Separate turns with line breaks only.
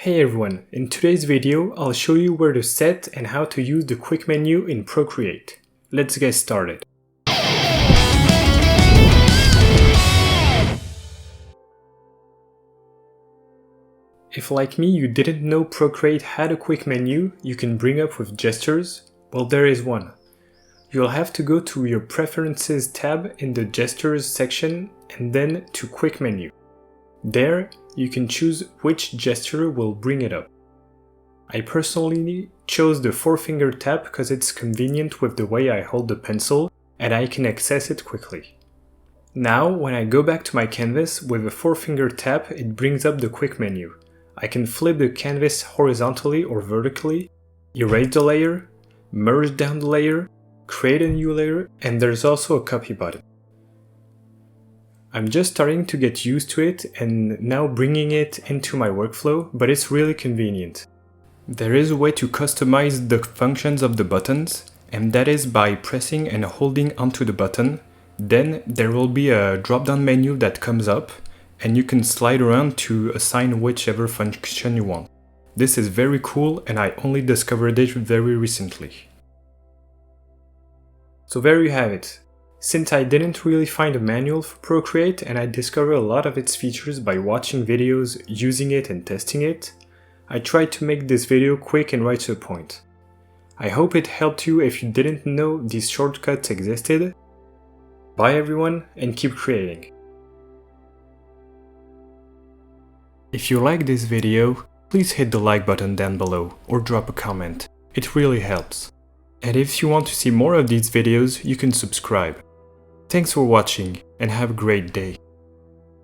Hey everyone, in today's video I'll show you where to set and how to use the quick menu in Procreate. Let's get started. If like me you didn't know Procreate had a quick menu you can bring up with gestures, well there is one. You'll have to go to your Preferences tab in the Gestures section and then to Quick Menu. There, you can choose which gesture will bring it up. I personally chose the forefinger tap because it's convenient with the way I hold the pencil and I can access it quickly. Now, when I go back to my canvas with a forefinger tap, it brings up the quick menu. I can flip the canvas horizontally or vertically, erase the layer, merge down the layer, create a new layer, and there's also a copy button. I'm just starting to get used to it and now bringing it into my workflow, but it's really convenient. There is a way to customize the functions of the buttons, and that is by pressing and holding onto the button. Then there will be a drop-down menu that comes up, and you can slide around to assign whichever function you want. This is very cool and I only discovered it very recently. So there you have it. Since I didn't really find a manual for Procreate and I discovered a lot of its features by watching videos, using it and testing it, I tried to make this video quick and right to the point. I hope it helped you if you didn't know these shortcuts existed. Bye everyone and keep creating. If you like this video, please hit the like button down below or drop a comment. It really helps. And if you want to see more of these videos, you can subscribe. Thanks for watching and have a great day.